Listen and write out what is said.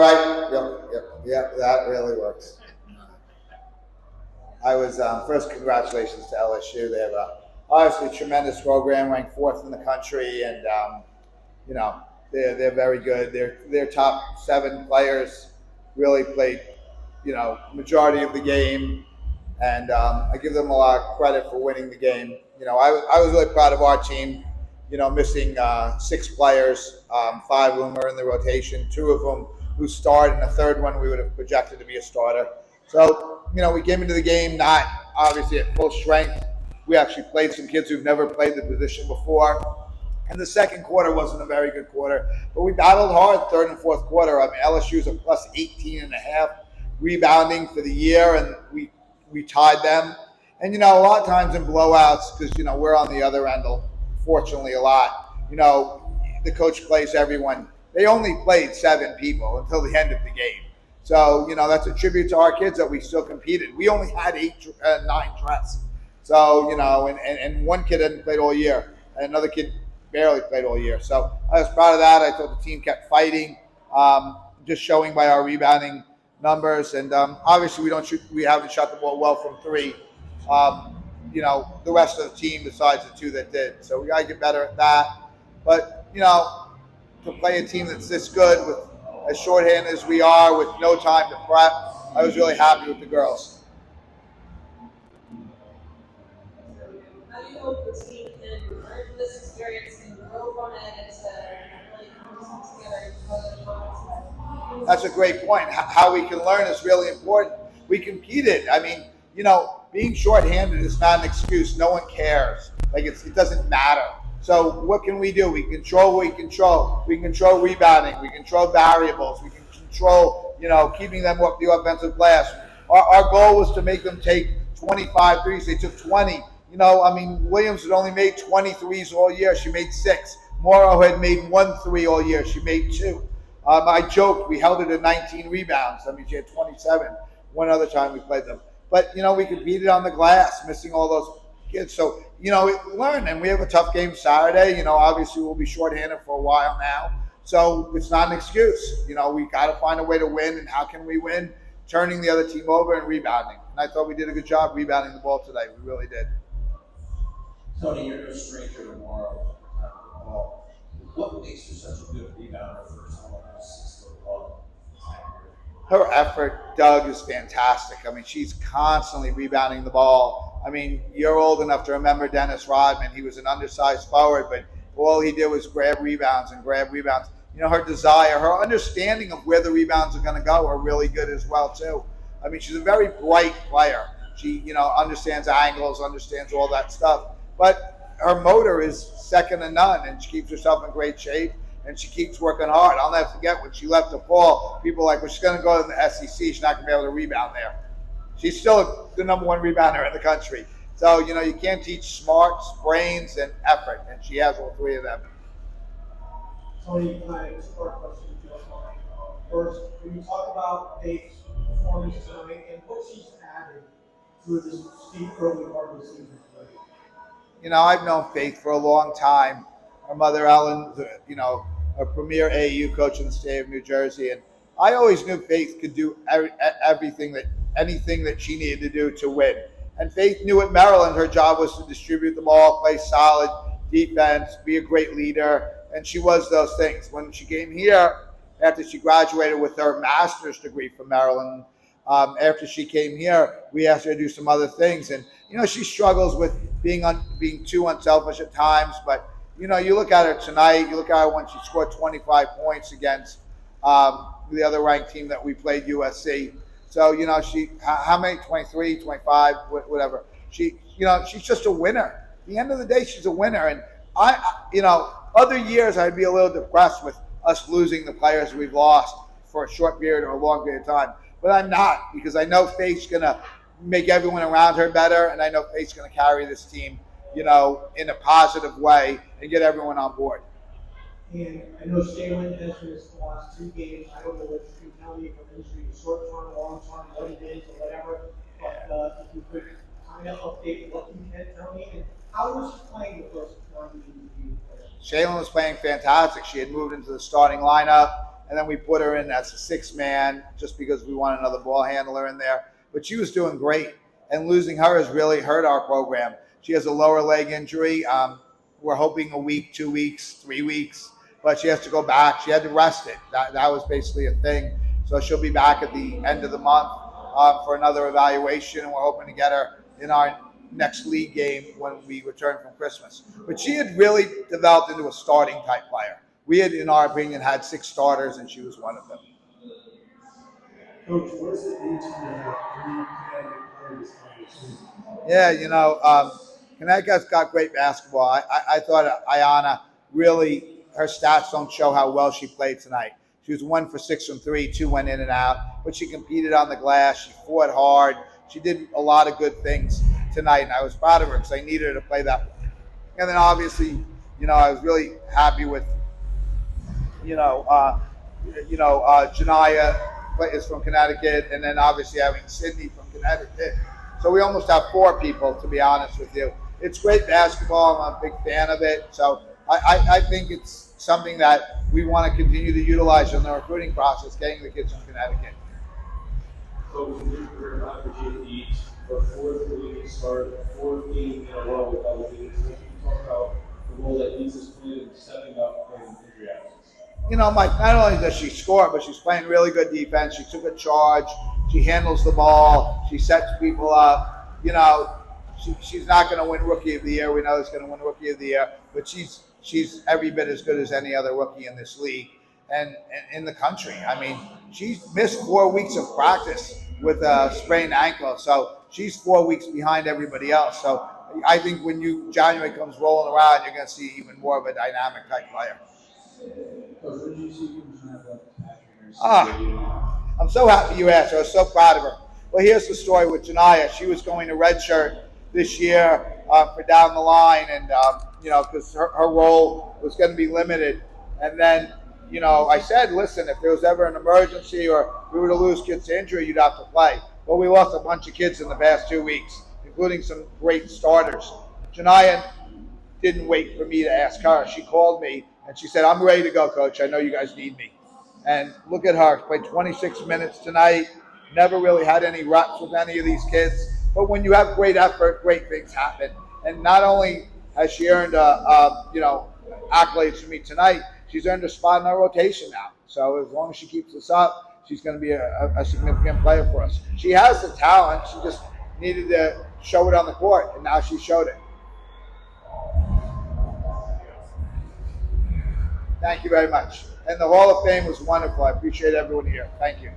right. Yep. That really works. I was first. Congratulations to LSU. They have a obviously tremendous program, ranked fourth in the country, and you know they're very good. Their top 7 players really played majority of the game, and I give them a lot of credit for winning the game. I was really proud of our team. Missing 6 players, 5 of them are in the rotation, 2 of them who started, and a third one we would have projected to be a starter. So, we came into the game not obviously at full strength. We actually played some kids who've never played the position before. And the second quarter wasn't a very good quarter, but we battled hard third and fourth quarter. I mean, LSU's a plus 18.5 rebounding for the year, and we tied them. And, a lot of times in blowouts, because, we're on the other end, fortunately, a lot, the coach plays everyone. They only played 7 people until the end of the game. So, that's a tribute to our kids that we still competed. We only had 9 dress. So, and one kid hadn't played all year, and another kid barely played all year. So I was proud of that. I thought the team kept fighting, just showing by our rebounding numbers. And obviously we haven't shot the ball well from 3. The rest of the team besides the 2 that did. So we got to get better at that. But, to play a team that's this good with as shorthanded as we are with no time to prep, I was really happy with the girls. How do you hope the team can learn from this experience and grow from it and to really come together? That's a great point. How we can learn is really important. We competed. I mean, being shorthanded is not an excuse. No one cares. It doesn't matter. So what can we do? We control what we control. We control rebounding. We control variables. We can control, keeping them off the offensive glass. Our goal was to make them take 25 threes. They took 20. Williams had only made 20 threes all year. She made 6. Morrow had made 1 3 all year. She made 2. I joked we held her to 19 rebounds. She had 27 one other time we played them. But, we competed on the glass, missing all those kids. So, learn. And we have a tough game Saturday. Obviously we'll be shorthanded for a while now. So it's not an excuse. We got to find a way to win. And how can we win? Turning the other team over and rebounding. And I thought we did a good job rebounding the ball today. We really did. Tony, you're no stranger to Morrow. What makes her such a good rebounder for someone who's 6'1"? Her effort, Doug, is fantastic. She's constantly rebounding the ball. You're old enough to remember Dennis Rodman. He was an undersized forward, but all he did was grab rebounds. Her desire, her understanding of where the rebounds are going to go are really good as well, too. She's a very bright player. She, understands angles, understands all that stuff. But her motor is second to none, and she keeps herself in great shape, and she keeps working hard. I'll never forget when she left DePaul, people were like, well, she's going to go to the SEC. She's not going to be able to rebound there. She's still the number 1 rebounder in the country. So, you can't teach smarts, brains, and effort, and she has all 3 of them. Tony, I have a short question if you don't mind. First, when you talk about Faith's performance tonight and what she's added through this steep early part of the season. I've known Faith for a long time. Her mother, Ellen, a premier AAU coach in the state of New Jersey, and I always knew Faith could do anything that she needed to do to win. And Faith knew at Maryland her job was to distribute the ball, play solid defense, be a great leader, and she was those things. When she came here, after she graduated with her master's degree from Maryland, after she came here, we asked her to do some other things. And, she struggles with being too unselfish at times. But, you look at her tonight, you look at her when she scored 25 points against the other ranked team that we played, USC. So, she, how many, 23, 25, whatever. She's just a winner. At the end of the day, she's a winner. And other years I'd be a little depressed with us losing the players we've lost for a short period or a long period of time. But I'm not, because I know Faith's going to make everyone around her better, and I know Faith's going to carry this team, in a positive way and get everyone on board. And I know Shaylin has missed the last 2 games. I don't know what you can tell me from injury, short term, long term, what it is, or whatever. But if you could kind of update what you can tell me, and how was she playing the first 1 game? Shaylin was playing fantastic. She had moved into the starting lineup. and then we put her in as a 6-man just because we want another ball handler in there. But she was doing great, and losing her has really hurt our program. She has a lower leg injury. We're hoping a week, 2 weeks, 3 weeks, but she has to go back. She had to rest it. That was basically a thing. So she'll be back at the end of the month for another evaluation, and we're hoping to get her in our next league game when we return from Christmas. But she had really developed into a starting type player. We had, in our opinion, had 6 starters, and she was one of them. Coach, what does it mean to have 3 Connecticut players on your team? Yeah, Connecticut's got great basketball. I thought Ayana really, her stats don't show how well she played tonight. She was 1 for 6 from 3, 2 went in and out, but she competed on the glass. She fought hard. She did a lot of good things tonight, and I was proud of her because I needed her to play that way. And then obviously, I was really happy with, Janah is from Connecticut, and then obviously having Sydney from Connecticut. So we almost have 4 people, to be honest with you. It's great basketball. I'm a big fan of it. So I think it's something that we want to continue to utilize in the recruiting process, getting the kids from Connecticut. So we need to opportunity for 4th league start, 4th game in a row with double digits. Can you talk about the role that East has played in stepping up in injury absence? Mike, not only does she score, but she's playing really good defense. She took a charge. She handles the ball. She sets people up. She's not going to win Rookie of the Year. We know she's going to win Rookie of the Year, but she's every bit as good as any other rookie in this league and in the country. I mean, she's missed 4 weeks of practice with a sprained ankle, so she's 4 weeks behind everybody else. So I think when January comes rolling around, you're going to see even more of a dynamic type player. Coach, what did you see from Janah? I'm so happy you asked. I was so proud of her. Well, here's the story with Janah. She was going to redshirt this year for down the line, and because her role was going to be limited. And then, I said, listen, if there was ever an emergency or we were to lose kids to injury, you'd have to play. Well, we lost a bunch of kids in the past 2 weeks, including some great starters. Janah didn't wait for me to ask her. She called me and she said, I'm ready to go, Coach. I know you guys need me. And look at her. She played 26 minutes tonight. Never really had any reps with any of these kids. But when you have great effort, great things happen. And not only has she earned accolades from me tonight, she's earned a spot in our rotation now. So as long as she keeps this up, she's going to be a significant player for us. She has the talent. She just needed to show it on the court, and now she showed it. Thank you very much. And the Hall of Fame was wonderful. I appreciate everyone here. Thank you.